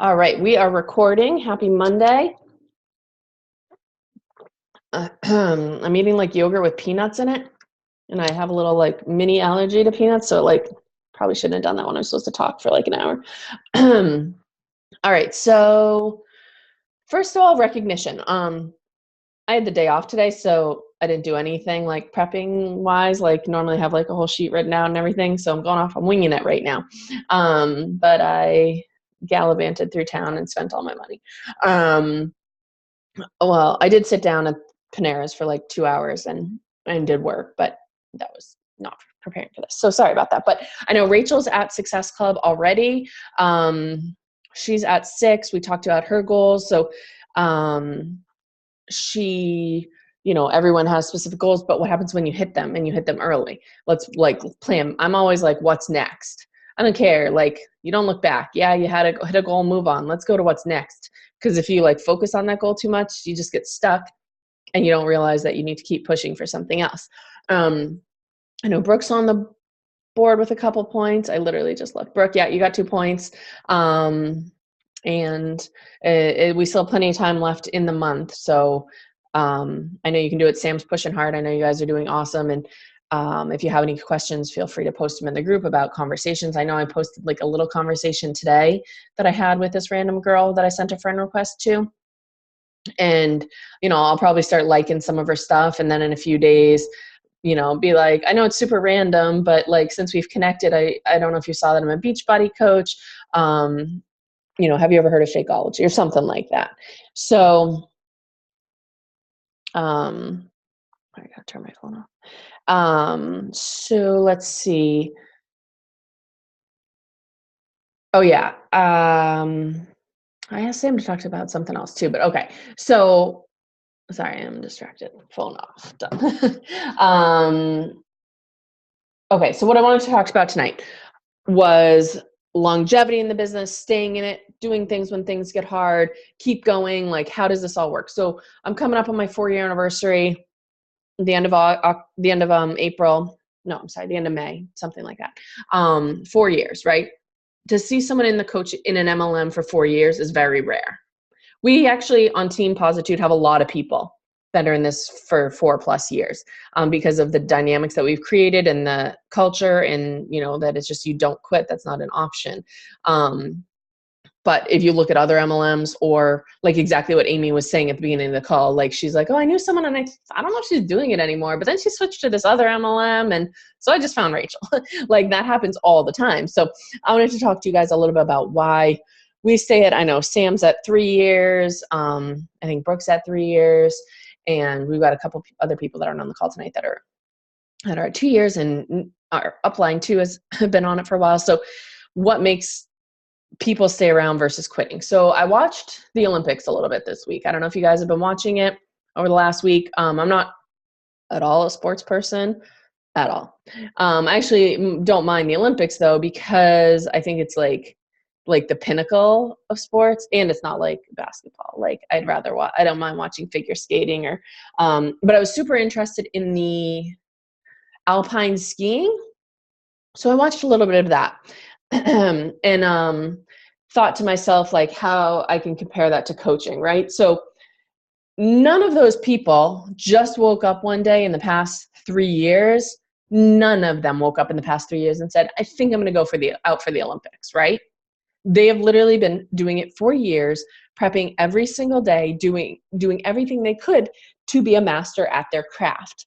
All right, we are recording. Happy Monday. I'm eating like yogurt with peanuts in it, and I have a little like mini allergy to peanuts, so like probably shouldn't have done that when I was supposed to talk for like an hour. All right, so first of all, recognition. I had the day off today, so I didn't do anything like prepping wise. Like normally I have like a whole sheet written out and everything, so I'm going off. I'm winging it right now. But I gallivanted through town and spent all my money. Well, I did sit down at Panera's for like 2 hours and did work, but that was not preparing for this. So sorry about that. But I know Rachel's at Success Club already. She's at 6. We talked about her goals. So she, everyone has specific goals, but what happens when you hit them and you hit them early? Let's like plan. I'm always like, what's next? I don't care. Like, you don't look back. Yeah, you had to hit a goal, move on. Let's go to what's next. Because if you like focus on that goal too much, you just get stuck and you don't realize that you need to keep pushing for something else. I know Brooke's on the board with a couple points. I literally just left Brooke. Yeah, you got 2 points. And we still have plenty of time left in the month. So I know you can do it. Sam's pushing hard. I know you guys are doing awesome. And if you have any questions, feel free to post them in the group about conversations. I know I posted like a little conversation today that I had with this random girl that I sent a friend request to. And, I'll probably start liking some of her stuff. And then in a few days, be like, I know it's super random, but like, since we've connected, I don't know if you saw that I'm a Beachbody coach. Have you ever heard of Shakeology or something like that? So, I gotta turn my phone off. So let's see. Oh yeah. I asked Sam to talk about something else too, but okay. So sorry, I'm distracted. Phone off. Done. Okay. So what I wanted to talk about tonight was longevity in the business, staying in it, doing things when things get hard, keep going. Like, how does this all work? So I'm coming up on my 4-year anniversary, the end of April. No, I'm sorry, the end of May, something like that. 4 years, right? To see someone in an MLM for 4 years is very rare. We actually on Team Positude have a lot of people that are in this for 4+ years because of the dynamics that we've created and the culture, and that it's just, you don't quit. That's not an option. But if you look at other MLMs, or like exactly what Amy was saying at the beginning of the call, like she's like, oh, I knew someone and I don't know if she's doing it anymore, but then she switched to this other MLM. And so I just found Rachel. Like that happens all the time. So I wanted to talk to you guys a little bit about why we stay at, I know Sam's at 3 years. I think Brooke's at 3 years. And we've got a couple other people that aren't on the call tonight that are at 2 years, and our upline too has been on it for a while. So what makes people stay around versus quitting? So I watched the Olympics a little bit this week. I don't know if you guys have been watching it over the last week. I'm not at all a sports person at all. I actually don't mind the Olympics though, because I think it's like the pinnacle of sports, and it's not like basketball. Like I don't mind watching figure skating but I was super interested in the alpine skiing. So I watched a little bit of that and thought to myself, like, how I can compare that to coaching, right? So none of those people just woke up one day in the past 3 years. None of them woke up in the past 3 years and said, I think I'm going to go out for the Olympics, right? They have literally been doing it for years, prepping every single day, doing everything they could to be a master at their craft.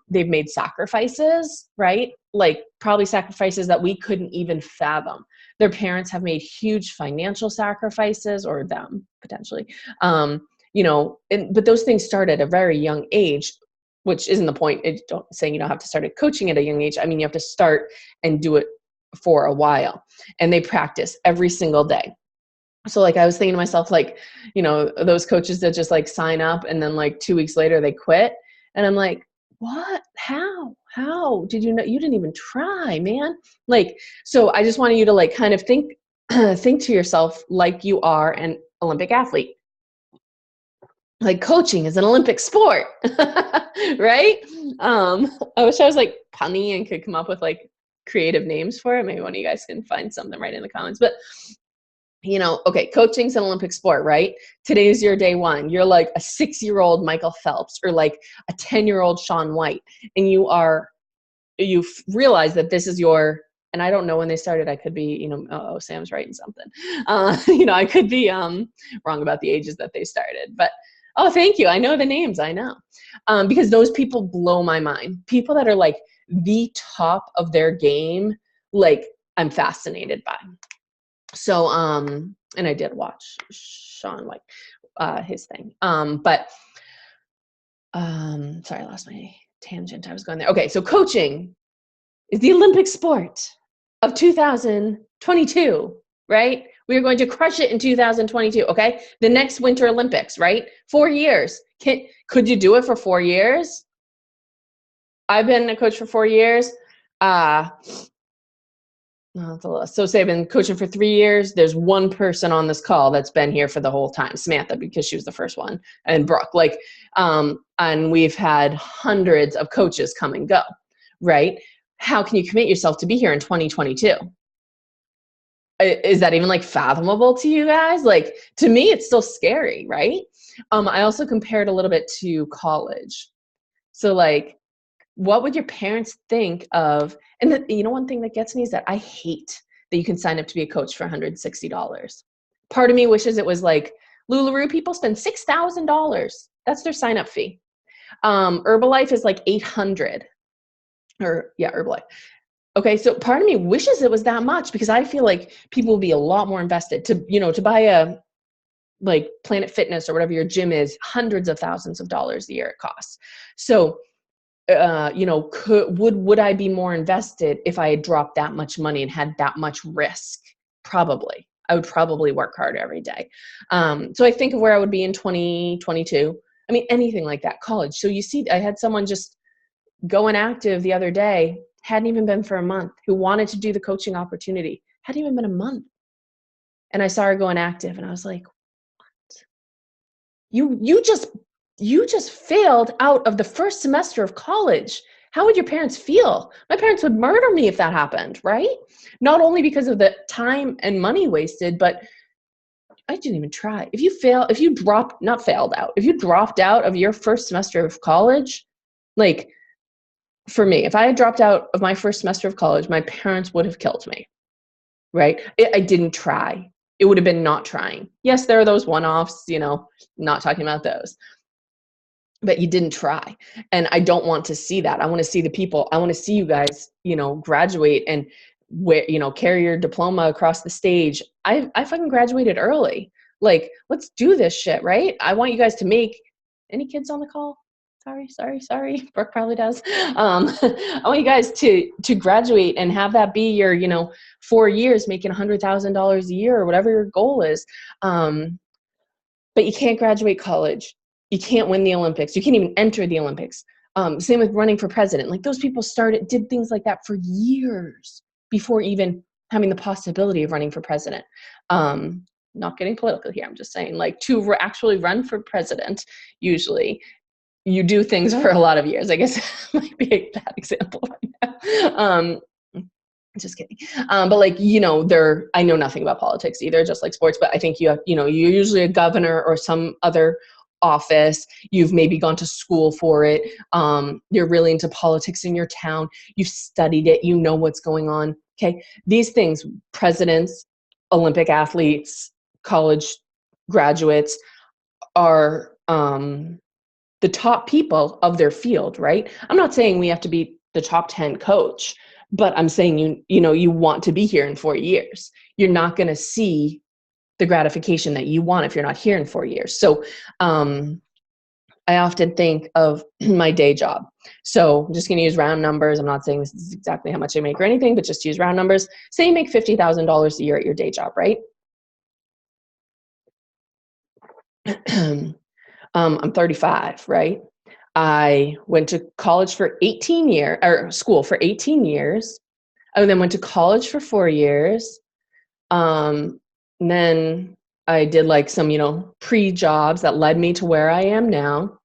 They've made sacrifices, right? Like probably sacrifices that we couldn't even fathom. Their parents have made huge financial sacrifices, or them potentially. But those things start at a very young age, which isn't the point. Saying you don't have to start coaching at a young age. I mean, you have to start and do it for a while, and they practice every single day. So like I was thinking to myself, like, those coaches that just like sign up and then like 2 weeks later they quit. And I'm like, what? How did you know? You didn't even try, man. Like, so I just wanted you to like kind of think to yourself like you are an Olympic athlete. Like coaching is an Olympic sport, right? I wish I was like punny and could come up with like creative names for it. Maybe one of you guys can find something right in the comments. But Okay, coaching's an Olympic sport, right? Today's your day one. You're like a 6-year-old Michael Phelps or like a 10-year-old Shaun White. And you've realized that this is and I don't know when they started. I could be, Sam's writing something. I could be wrong about the ages that they started. But, oh, thank you. I know the names. I know. Because those people blow my mind. People that are like the top of their game, like I'm fascinated by. So, and I did watch Shaun White, his thing. Sorry, I lost my tangent. I was going there. Okay, so coaching is the Olympic sport of 2022, right? We are going to crush it in 2022, okay? The next Winter Olympics, right? 4 years. Could you do it for 4 years? I've been a coach for 4 years. So say I've been coaching for 3 years. There's one person on this call that's been here for the whole time, Samantha, because she was the first one, and Brooke. And we've had hundreds of coaches come and go, right? How can you commit yourself to be here in 2022? Is that even like fathomable to you guys? Like, to me, it's still scary, right? I also compared a little bit to college. So like, what would your parents think of, and one thing that gets me is that I hate that you can sign up to be a coach for $160. Part of me wishes it was like LuLaRoe people spend $6,000. That's their sign up fee. Herbalife is like $800. Herbalife. Okay, so part of me wishes it was that much because I feel like people will be a lot more invested to buy a like Planet Fitness or whatever your gym is, hundreds of thousands of dollars a year it costs. So would I be more invested if I had dropped that much money and had that much risk? Probably. I would probably work hard every day. So I think of where I would be in 2022. I mean, anything like that, college. So you see, I had someone just go inactive the other day, hadn't even been for a month, who wanted to do the coaching opportunity. Hadn't even been a month. And I saw her go inactive and I was like, what? You just failed out of the first semester of college. How would your parents feel? My parents would murder me if that happened, right? Not only because of the time and money wasted, but I didn't even try. If you dropped out of your first semester of college, like for me, if I had dropped out of my first semester of college, my parents would have killed me, right? I didn't try. It would have been not trying. Yes, there are those one-offs, not talking about those. But you didn't try. And I don't want to see that. I want to see the people. I want to see you guys, graduate and carry your diploma across the stage. I fucking graduated early. Like, let's do this shit, right? I want you guys to make any kids on the call. Sorry. Brooke probably does. I want you guys to graduate and have that be your, 4 years making $100,000 a year or whatever your goal is. But you can't graduate college. You can't win the Olympics. You can't even enter the Olympics. Same with running for president. Like those people did things like that for years before even having the possibility of running for president. Not getting political here. I'm just saying, like, to actually run for president, usually you do things for a lot of years. I guess might be a bad example right now. Just kidding. But like, I know nothing about politics either, just like sports, but I think you're usually a governor or some other office. You've maybe gone to school for it. You're really into politics in your town. You've studied it. You know what's going on. Okay. These things, presidents, Olympic athletes, college graduates are the top people of their field, right? I'm not saying we have to be the top 10 coach, but I'm saying, you want to be here in 4 years. You're not going to see the gratification that you want if you're not here in 4 years. So I often think of my day job. So I'm just going to use round numbers. I'm not saying this is exactly how much I make or anything, but just use round numbers. Say you make $50,000 a year at your day job, right? I'm 35, right? I went to college for 18 years, or school for 18 years. I then went to college for 4 years. And then I did like some, pre-jobs that led me to where I am now.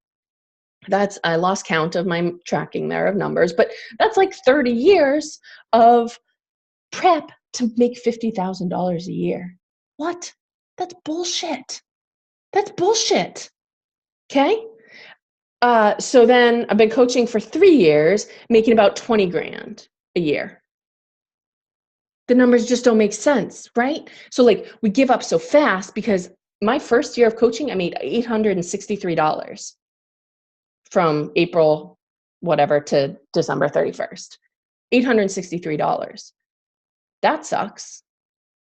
I lost count of my tracking there of numbers, but that's like 30 years of prep to make $50,000 a year. What? That's bullshit. That's bullshit. Okay. So then I've been coaching for 3 years, making about 20 grand a year. The numbers just don't make sense, right? So like we give up so fast because my first year of coaching, I made $863 from April whatever to December 31st. $863. That sucks.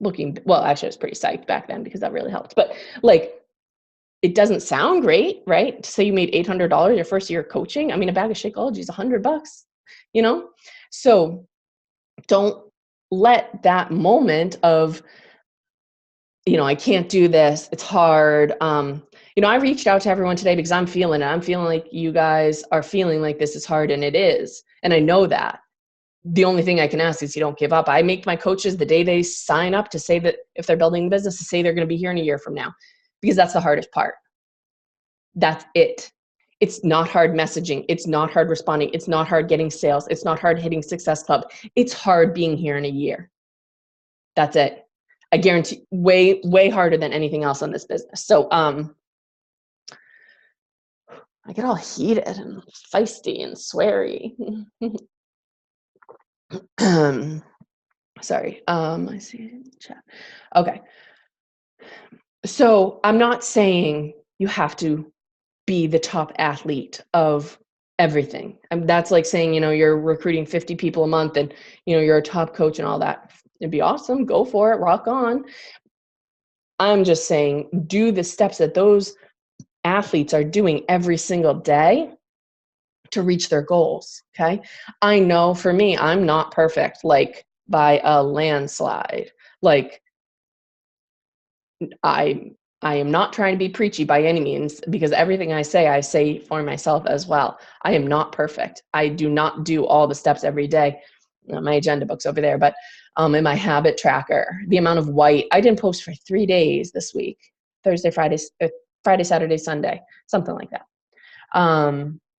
Well, actually I was pretty psyched back then because that really helped. But like it doesn't sound great, right? To say you made $800 your first year of coaching. I mean, a bag of Shakeology is $100, you know? So don't let that moment of, I can't do this, it's hard. I reached out to everyone today because I'm feeling it. I'm feeling like you guys are feeling like this is hard, and it is. And I know that. The only thing I can ask is you don't give up. I make my coaches the day they sign up to say that if they're building a business, to say they're going to be here in a year from now, because that's the hardest part. That's it. It's not hard messaging. It's not hard responding. It's not hard getting sales. It's not hard hitting Success Club. It's hard being here in a year. That's it. I guarantee way, way harder than anything else on this business. So, I get all heated and feisty and sweary. Sorry. I see chat. Okay. So I'm not saying you have to be the top athlete of everything. That's like saying, you're recruiting 50 people a month and, you're a top coach and all that. It'd be awesome. Go for it. Rock on. I'm just saying, do the steps that those athletes are doing every single day to reach their goals. Okay. I know for me, I'm not perfect, like by a landslide. Like I am not trying to be preachy by any means, because everything I say for myself as well. I am not perfect. I do not do all the steps every day. My agenda book's over there, but in my habit tracker, the amount of white, I didn't post for 3 days this week, Thursday, Friday, Saturday, Sunday, something like that.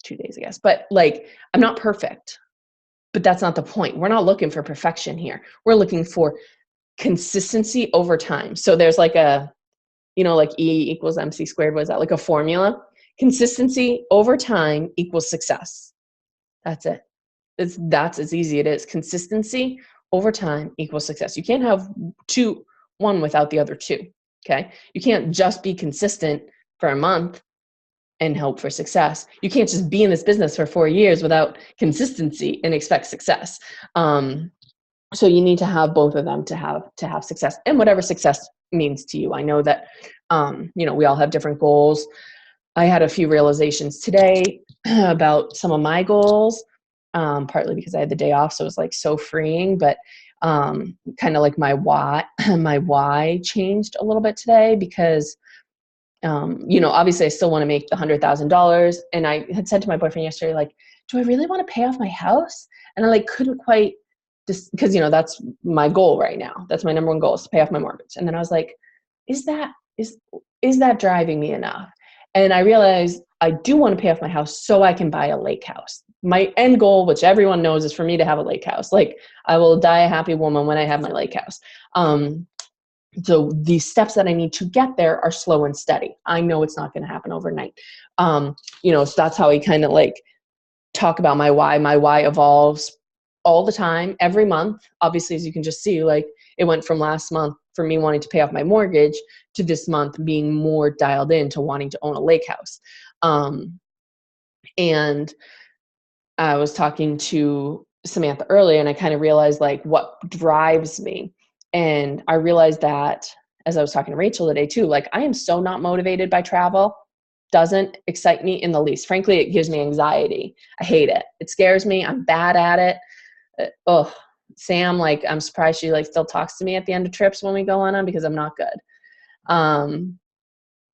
2 days, I guess. But like, I'm not perfect, but that's not the point. We're not looking for perfection here. We're looking for consistency over time. So there's like a, like E equals MC squared. Was that like a formula? Consistency over time equals success. That's it. That's as easy it is. Consistency over time equals success. You can't have one without the other two. Okay. You can't just be consistent for a month and hope for success. You can't just be in this business for 4 years without consistency and expect success. So you need to have both of them to have success, and whatever success means to you. I know that, we all have different goals. I had a few realizations today about some of my goals, partly because I had the day off. So it was like so freeing, but kind of like my why changed a little bit today because, obviously I still want to make the $100,000. And I had said to my boyfriend yesterday, like, do I really want to pay off my house? And I couldn't quite, just because, that's my goal right now. That's my number one goal, is to pay off my mortgage. And then I was like, is that driving me enough? And I realized I do want to pay off my house so I can buy a lake house. My end goal, which everyone knows, is for me to have a lake house. Like, I will die a happy woman when I have my lake house. So the steps that I need to get there are slow and steady. I know it's not going to happen overnight. So that's how I kind of talk about my why. My why evolves all the time, every month. Obviously, as you can just see, it went from last month for me wanting to pay off my mortgage to this month being more dialed in to wanting to own a lake house. And I was talking to Samantha earlier, and I kind of realized what drives me. And I realized that as I was talking to Rachel today too, I am so not motivated by travel. Doesn't excite me in the least. Frankly, it gives me anxiety. I hate it. It scares me. I'm bad at it. Sam, I'm surprised she still talks to me at the end of trips when we go on them, because I'm not good.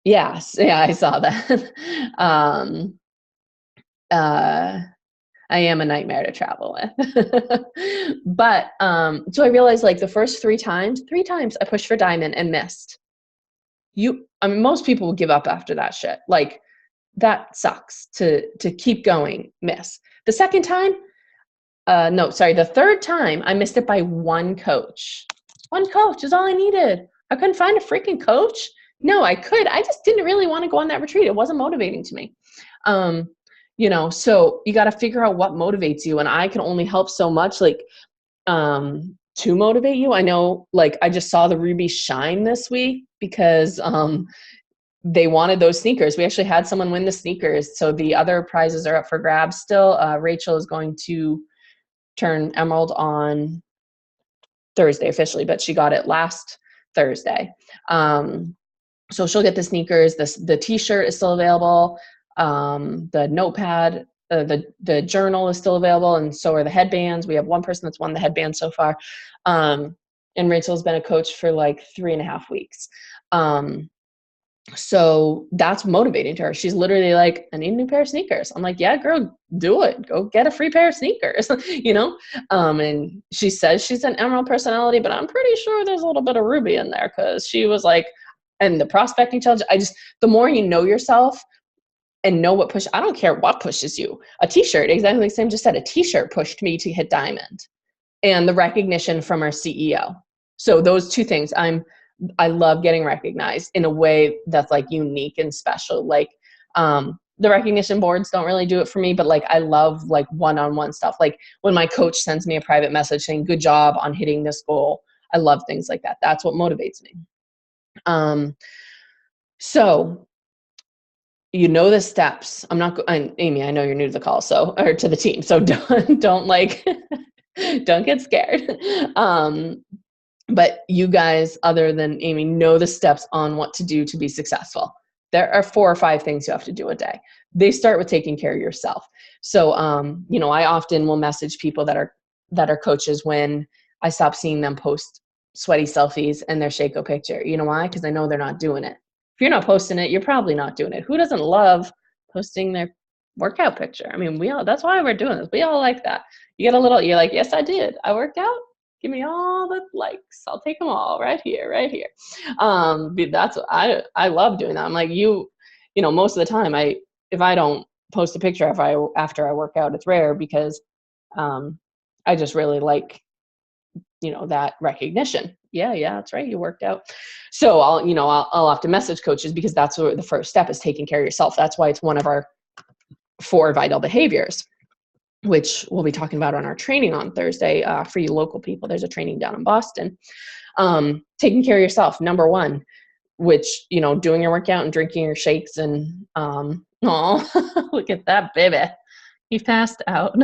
Yes, yeah, I saw that. I am a nightmare to travel with. But so I realized the first three times I pushed for diamond and missed. Most people will give up after that shit. That sucks to keep going, miss. The second time, the third time I missed it by one coach. One coach is all I needed. I couldn't find a freaking coach. No, I could. I just didn't really want to go on that retreat. It wasn't motivating to me. So you got to figure out what motivates you. And I can only help so much, like, to motivate you. I know, like, I just saw the Ruby Shine this week because, they wanted those sneakers. We actually had someone win the sneakers. So the other prizes are up for grabs still. Rachel is going to turn emerald on Thursday officially, but she got it last Thursday. So she'll get the sneakers. The t-shirt is still available. The notepad, the journal is still available, and so are the headbands. We have one person that's won the headband so far. And Rachel's been a coach for like 3.5 weeks. So that's motivating to her. She's literally like, I need a new pair of sneakers. I'm like, yeah, girl, do it. Go get a free pair of sneakers, and she says she's an emerald personality, but I'm pretty sure there's a little bit of Ruby in there, because she was like, and the prospecting challenge, the more you know yourself and know what I don't care what pushes you. A t-shirt, exactly like Sam just said, a t-shirt pushed me to hit diamond, and the recognition from our CEO. So those two things, I love getting recognized in a way that's like unique and special. Like, the recognition boards don't really do it for me, but like, I love like one-on-one stuff. Like when my coach sends me a private message saying, good job on hitting this goal. I love things like that. That's what motivates me. So the steps. Amy, I know you're new to the call, or to the team. So don't like, don't get scared. But you guys, other than Amy, know the steps on what to do to be successful. There are 4 or 5 things you have to do a day. They start with taking care of yourself. So, I often will message people that are coaches when I stop seeing them post sweaty selfies and their Shaco picture. You know why? Because I know they're not doing it. If you're not posting it, you're probably not doing it. Who doesn't love posting their workout picture? I mean, that's why we're doing this. We all like that. You're like, yes, I did. I worked out. Give me all the likes. I'll take them all right here. That's what I love doing that. I'm like, most of the time, if I don't post a picture after I work out, it's rare, because I just really like, that recognition. Yeah, that's right. You worked out. So I'll have to message coaches, because that's where the first step is taking care of yourself. That's why it's one of our 4 vital behaviors, which we'll be talking about on our training on Thursday. For you local people, there's a training down in Boston. Taking care of yourself, number 1, which, doing your workout and drinking your shakes and, look at that baby. He passed out.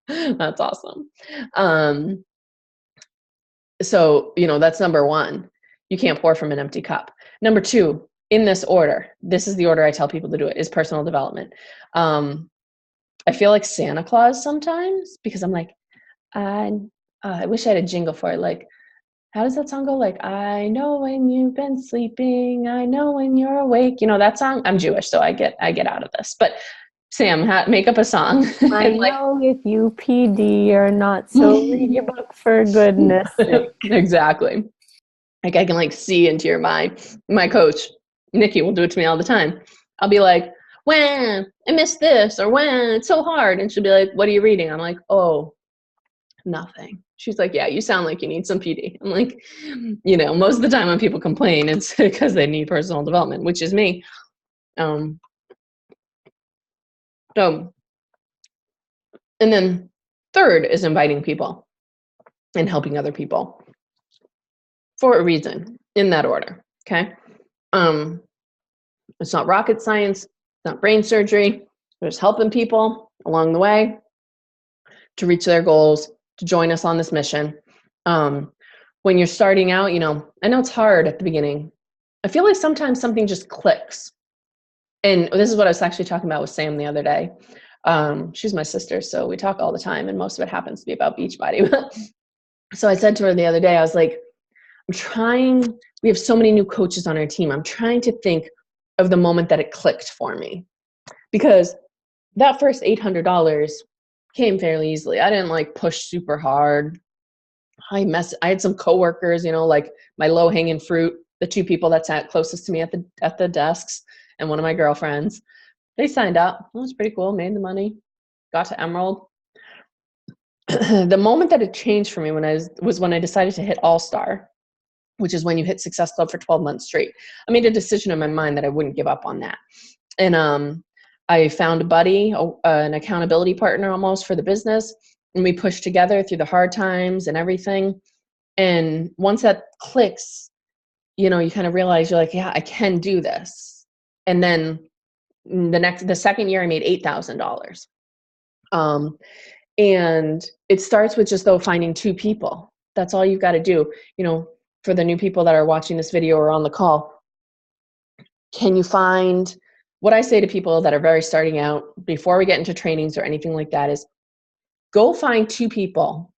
That's awesome. So, that's number 1. You can't pour from an empty cup. Number 2, in this order, this is the order I tell people to do it, is personal development. I feel like Santa Claus sometimes, because I'm like, I wish I had a jingle for it. Like, how does that song go? Like, I know when you've been sleeping, I know when you're awake. That song? I'm Jewish, so I get out of this. But Sam, make up a song. I know if you PD or not, so read your book for goodness sake. Exactly. Like, I can see into your mind. My coach, Nikki, will do it to me all the time. I'll be like, when I missed this, or when it's so hard. And she'll be like, what are you reading? I'm like, oh, nothing. She's like, yeah, you sound like you need some PD. I'm like, most of the time when people complain, it's because they need personal development, which is me. So, and then 3rd is inviting people and helping other people for a reason, in that order. Okay. It's not rocket science. It's not brain surgery. We're just helping people along the way to reach their goals, to join us on this mission. When you're starting out, I know it's hard at the beginning. I feel like sometimes something just clicks. And this is what I was actually talking about with Sam the other day. She's my sister, so we talk all the time, and most of it happens to be about Beachbody. So I said to her the other day, I was like, we have so many new coaches on our team. I'm trying to think of the moment that it clicked for me, because that first $800 came fairly easily. I didn't push super hard. I had some coworkers, like my low hanging fruit, the 2 people that sat closest to me at the desks, and one of my girlfriends. They signed up. It was pretty cool. Made the money. Got to Emerald. The moment that it changed for me was when I decided to hit All-Star. which is when you hit Success Club for 12 months straight. I made a decision in my mind that I wouldn't give up on that. And I found a buddy, an accountability partner almost for the business, and we pushed together through the hard times and everything. And once that clicks, you know, you kind of realize you're like, yeah, I can do this. And then the second year I made $8,000. And it starts with just though finding two people. That's all you've got to do. You know, for the new people that are watching this video or on the call, can you find, what I say to people that are very starting out before we get into trainings or anything like that is go find two people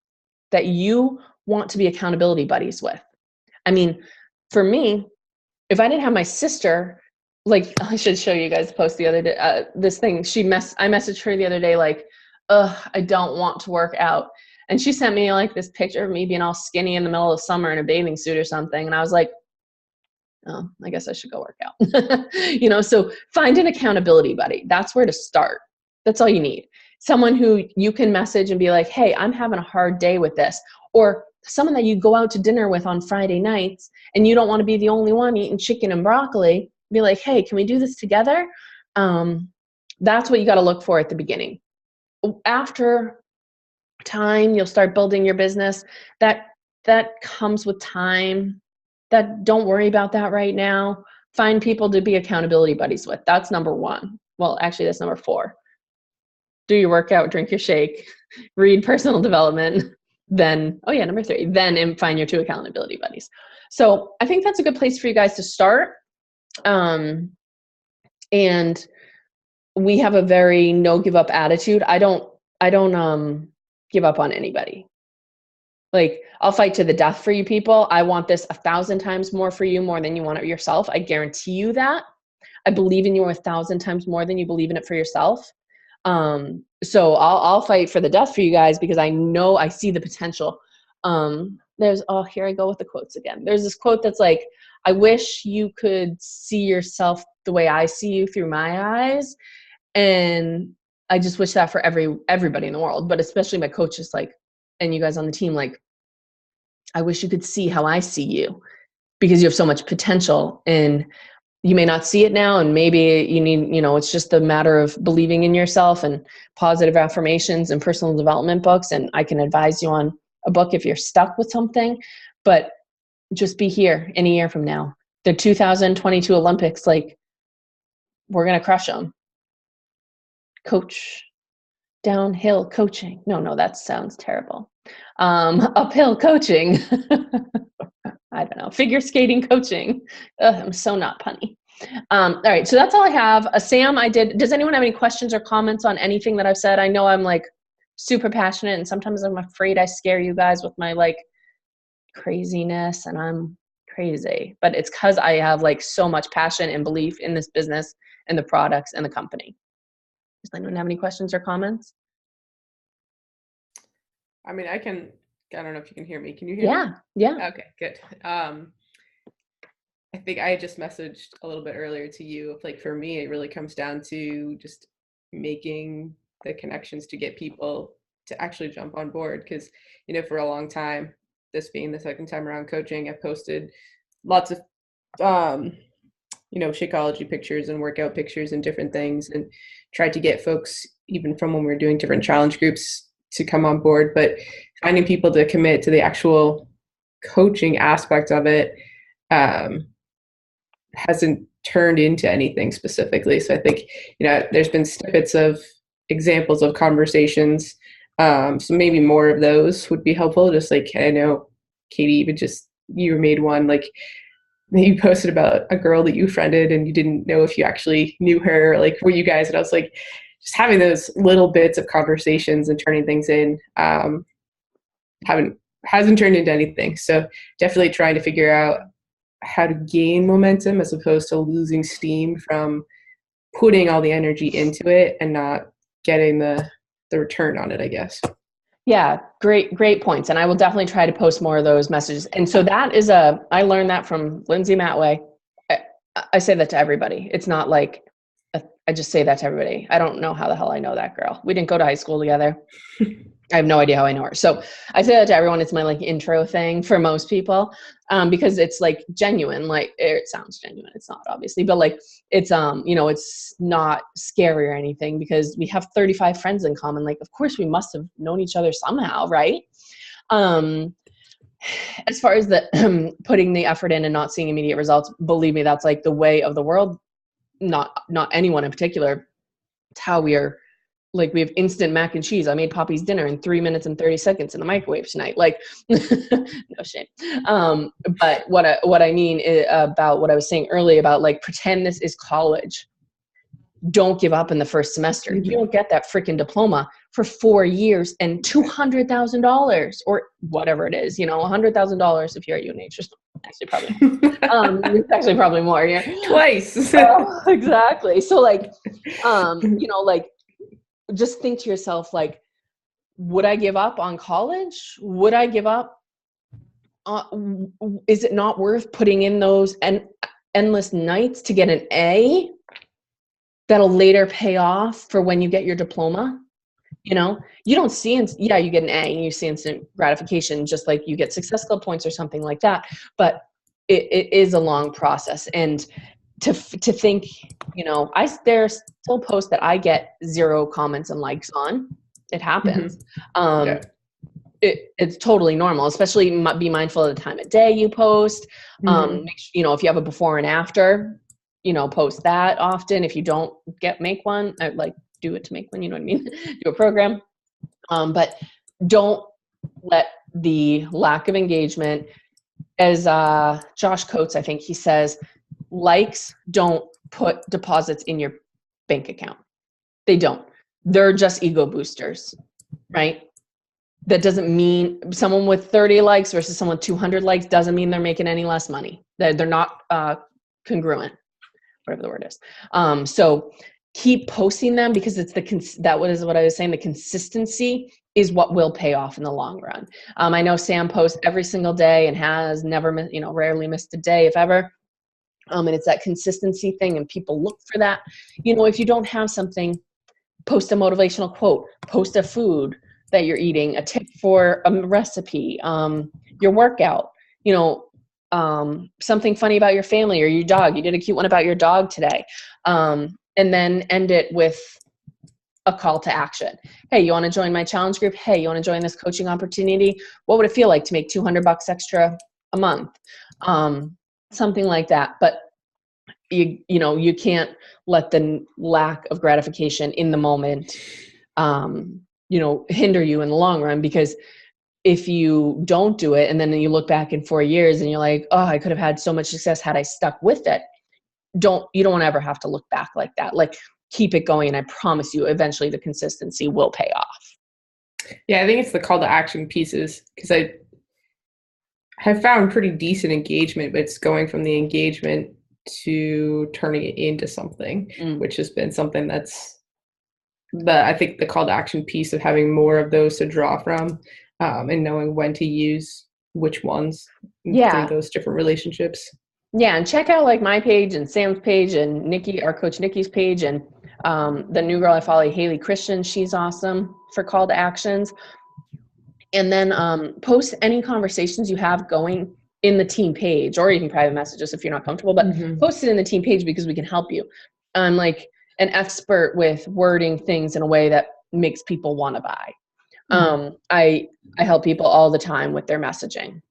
that you want to be accountability buddies with. I mean, for me, if I didn't have my sister, like, I should show you guys the post the other day, this thing, I messaged her the other day, like, I don't want to work out. And she sent me like this picture of me being all skinny in the middle of summer in a bathing suit or something. And I was like, oh, I guess I should go work out. You know, so find an accountability buddy. That's where to start. That's all you need. Someone who you can message and be like, hey, I'm having a hard day with this. Or someone that you go out to dinner with on Friday nights and you don't want to be the only one eating chicken and broccoli. Be like, hey, can we do this together? That's what you got to look for at the beginning. After time, you'll start building your business. That comes with time. Don't worry about that right now. Find people to be accountability buddies with. That's number one. Well, actually, that's number 4. Do your workout, drink your shake, read personal development. Then, number 3, then find your 2 accountability buddies. So I think that's a good place for you guys to start. And we have a very no give up attitude. I don't give up on anybody. Like, I'll fight to the death for you people. I want this 1,000 times more for you, more than you want it yourself. I guarantee you that. I believe in you 1,000 times more than you believe in it for yourself. So I'll fight for the death for you guys because I know I see the potential. Here I go with the quotes again. There's this quote that's like, I wish you could see yourself the way I see you through my eyes. And I just wish that for everybody in the world, but especially my coaches, like, and you guys on the team, like, I wish you could see how I see you because you have so much potential and you may not see it now. And maybe you need, it's just a matter of believing in yourself and positive affirmations and personal development books. And I can advise you on a book if you're stuck with something, but just be here in a year from now. The 2022 Olympics, like, we're going to crush them. Coach, downhill coaching. No, that sounds terrible. Uphill coaching. I don't know. Figure skating coaching. I'm so not punny. All right. So that's all I have. Sam, does anyone have any questions or comments on anything that I've said? I know I'm like super passionate and sometimes I'm afraid I scare you guys with my like craziness and I'm crazy, but it's because I have like so much passion and belief in this business and the products and the company. Does anyone have any questions or comments? I mean, I don't know if you can hear me. Can you hear me? Yeah. Okay, good. I think I just messaged a little bit earlier to you. Like, for me, it really comes down to just making the connections to get people to actually jump on board. Because, for a long time, this being the second time around coaching, I posted lots of, Shakeology pictures and workout pictures and different things and tried to get folks, even from when we were doing different challenge groups, to come on board. But finding people to commit to the actual coaching aspect of it hasn't turned into anything specifically. So I think, there's been snippets of examples of conversations. So maybe more of those would be helpful. Just like, I know, Katie, even just you made one, like, you posted about a girl that you friended and you didn't know if you actually knew her, like, were you guys? And I was like, just having those little bits of conversations and turning things in hasn't turned into anything. So definitely trying to figure out how to gain momentum as opposed to losing steam from putting all the energy into it and not getting the return on it, I guess. Yeah, great points. And I will definitely try to post more of those messages. And so I learned that from Lindsay Matway. I say that to everybody. It's not like, I just say that to everybody. I don't know how the hell I know that girl. We didn't go to high school together. I have no idea how I know her. So I say that to everyone. It's my like intro thing for most people, because it's like genuine. Like it sounds genuine. It's not obviously, but like it's it's not scary or anything because we have 35 friends in common. Like of course we must have known each other somehow, right? As far as the putting the effort in and not seeing immediate results, believe me, that's like the way of the world. Not anyone in particular. It's how we are. Like we have instant mac and cheese. I made Poppy's dinner in 3 minutes and 30 seconds in the microwave tonight. Like, no shame. But what I mean is about what I was saying earlier about like pretend this is college. Don't give up in the first semester. You don't get that freaking diploma for 4 years and $200,000 or whatever it is. $100,000 if you're at UNH. Actually, probably. Actually, probably more. Yeah. Twice. Exactly. So, like, like. Just think to yourself, like, would I give up on college? Would I give up? Is it not worth putting in those endless nights to get an A that'll later pay off for when you get your diploma? You don't see, you get an A and you see instant gratification, just like you get Success Club points or something like that. But it is a long process. And to think, there's still posts that I get 0 comments and likes on. It happens. Yeah. It's totally normal, especially be mindful of the time of day you post. If you have a before and after, post that often. If you don't make one, do it to make one, you know what I mean? Do a program. But don't let the lack of engagement, as Josh Coates, I think he says, likes don't put deposits in your bank account. They don't. They're just ego boosters, right? That doesn't mean someone with 30 likes versus someone with 200 likes doesn't mean they're making any less money. They're not congruent, whatever the word is. So keep posting them because it's what I was saying. The consistency is what will pay off in the long run. I know Sam posts every single day and has never rarely missed a day, if ever. And it's that consistency thing, and people look for that. If you don't have something, post a motivational quote, post a food that you're eating, a tip for a recipe, your workout, something funny about your family or your dog. You did a cute one about your dog today. And then end it with a call to action. Hey, you want to join my challenge group? Hey, you want to join this coaching opportunity? What would it feel like to make $200 extra a month? Something like that. But you can't let the lack of gratification in the moment, hinder you in the long run, because if you don't do it and then you look back in 4 years and you're like, oh, I could have had so much success had I stuck with it. You don't want to ever have to look back like that. Like, keep it going. And I promise you, eventually the consistency will pay off. Yeah, I think it's the call to action pieces, because I have found pretty decent engagement, but it's going from the engagement to turning it into something, which has been something I think the call to action piece of having more of those to draw from, and knowing when to use which ones through those different relationships. Yeah, and check out like my page and Sam's page and Nikki, our coach Nikki's page, and the new girl I follow, Haley Christian. She's awesome for call to actions. And then post any conversations you have going in the team page, or you can private message us if you're not comfortable, but post it in the team page because we can help you. I'm like an expert with wording things in a way that makes people want to buy. I help people all the time with their messaging,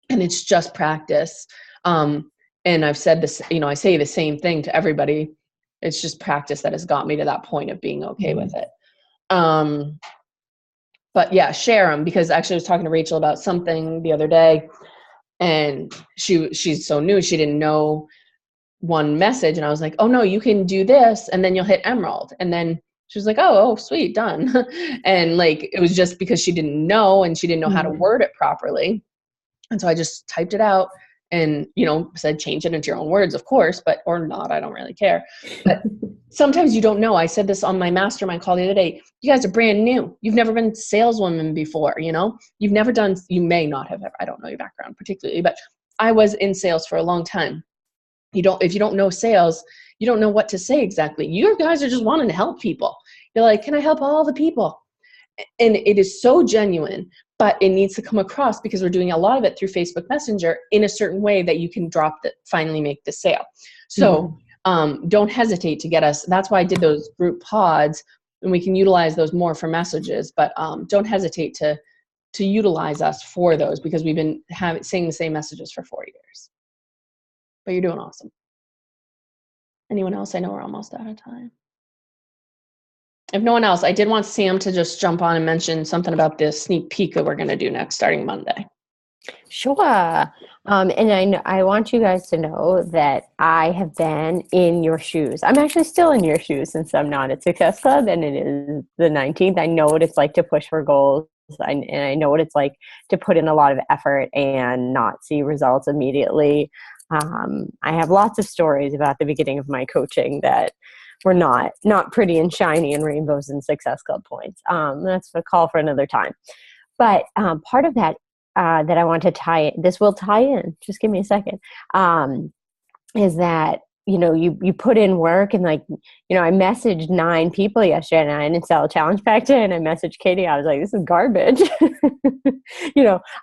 and it's just practice. And I've said this, I say the same thing to everybody. It's just practice that has got me to that point of being okay with it. But yeah, share them, because actually I was talking to Rachel about something the other day, and she's so new, she didn't know one message, and I was like, oh no, you can do this and then you'll hit emerald. And then she was like, oh sweet, done. And like, it was just because she didn't know, and she didn't know how to word it properly. And so I just typed it out and, said, change it into your own words, of course, or not, I don't really care. But sometimes you don't know. I said this on my mastermind call the other day. You guys are brand new. You've never been saleswoman before, you've never done, you may not have ever, I don't know your background particularly, but I was in sales for a long time. If you don't know sales, you don't know what to say exactly. You guys are just wanting to help people. You're like, can I help all the people? and it is so genuine, but it needs to come across because we're doing a lot of it through Facebook Messenger in a certain way that you can finally make the sale. So don't hesitate to get us. That's why I did those group pods, and we can utilize those more for messages, but don't hesitate to utilize us for those, because we've been saying the same messages for 4 years. But you're doing awesome. Anyone else? I know we're almost out of time. If no one else, I did want Sam to just jump on and mention something about this sneak peek that we're going to do next, starting Monday. Sure. And I want you guys to know that I have been in your shoes. I'm actually still in your shoes since I'm not at Success Club, and it is the 19th. I know what it's like to push for goals. And I know what it's like to put in a lot of effort and not see results immediately. I have lots of stories about the beginning of my coaching that were not pretty and shiny and rainbows and Success Club points. That's a call for another time. But part of that that I want to this will tie in, just give me a second, is that, you put in work, and I messaged 9 people yesterday, and I didn't sell a challenge pack today, and I messaged Katie. I was like, this is garbage.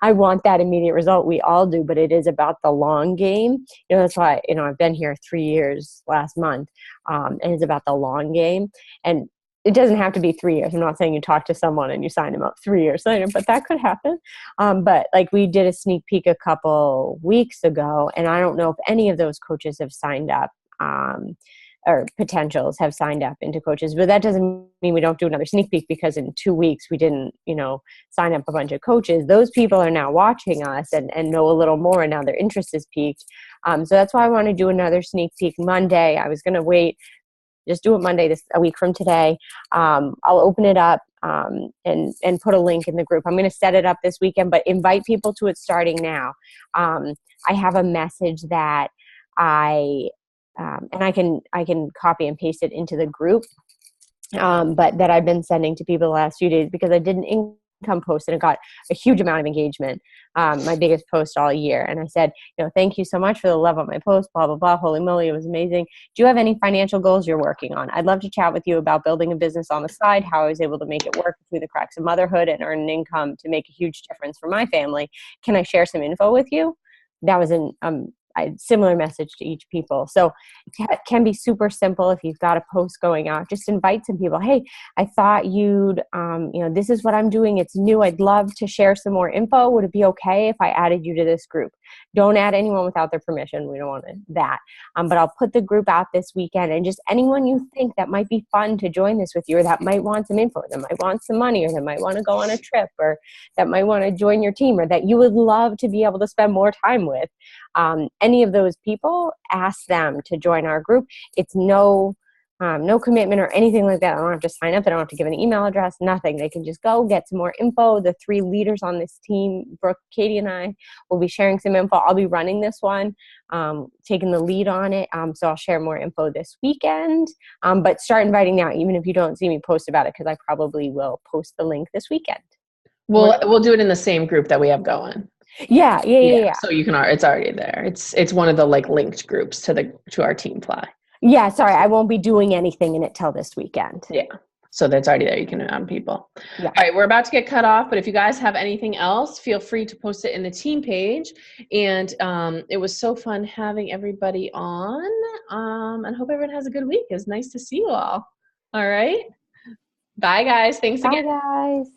I want that immediate result. We all do, but it is about the long game. That's why, I've been here 3 years last month, and it's about the long game. And it doesn't have to be 3 years. I'm not saying you talk to someone and you sign them up 3 years later, but that could happen. But we did a sneak peek a couple weeks ago, and I don't know if any of those coaches have signed up, or potentials have signed up into coaches. But that doesn't mean we don't do another sneak peek, because in 2 weeks we didn't, sign up a bunch of coaches. Those people are now watching us and know a little more, and now their interest is piqued. So that's why I want to do another sneak peek Monday. I was going to wait. Just do it Monday, a week from today. I'll open it up and put a link in the group. I'm going to set it up this weekend, but invite people to it starting now. I have a message that I can copy and paste it into the group, but that I've been sending to people the last few days, because I did an income post and it got a huge amount of engagement, my biggest post all year. And I said, thank you so much for the love on my post, blah, blah, blah. Holy moly, it was amazing. Do you have any financial goals you're working on? I'd love to chat with you about building a business on the side, how I was able to make it work between the cracks of motherhood and earn an income to make a huge difference for my family. Can I share some info with you? That was a similar message to each people. So it can be super simple. If you've got a post going out, just invite some people. Hey, I thought you'd, this is what I'm doing. It's new. I'd love to share some more info. Would it be okay if I added you to this group? Don't add anyone without their permission. We don't want that. But I'll put the group out this weekend, and just anyone you think that might be fun to join this with you, or that might want some info, that might want some money, or that might want to go on a trip, or that might want to join your team, or that you would love to be able to spend more time with. Any of those people, ask them to join our group. It's no commitment or anything like that. I don't have to sign up. I don't have to give an email address, nothing. They can just go get some more info. The 3 leaders on this team, Brooke, Katie, and I, will be sharing some info. I'll be running this one, taking the lead on it. So I'll share more info this weekend. But start inviting now, even if you don't see me post about it, because I probably will post the link this weekend. We'll do it in the same group that we have going. Yeah. So you can, it's already there. It's one of the linked groups to our team fly. Yeah, sorry, I won't be doing anything in it till this weekend. Yeah. So that's already there. You can add people. Yeah. All right, we're about to get cut off, but if you guys have anything else, feel free to post it in the team page. And it was so fun having everybody on. And hope everyone has a good week. It was nice to see you all. All right. Bye, guys. Thanks again. Bye, guys.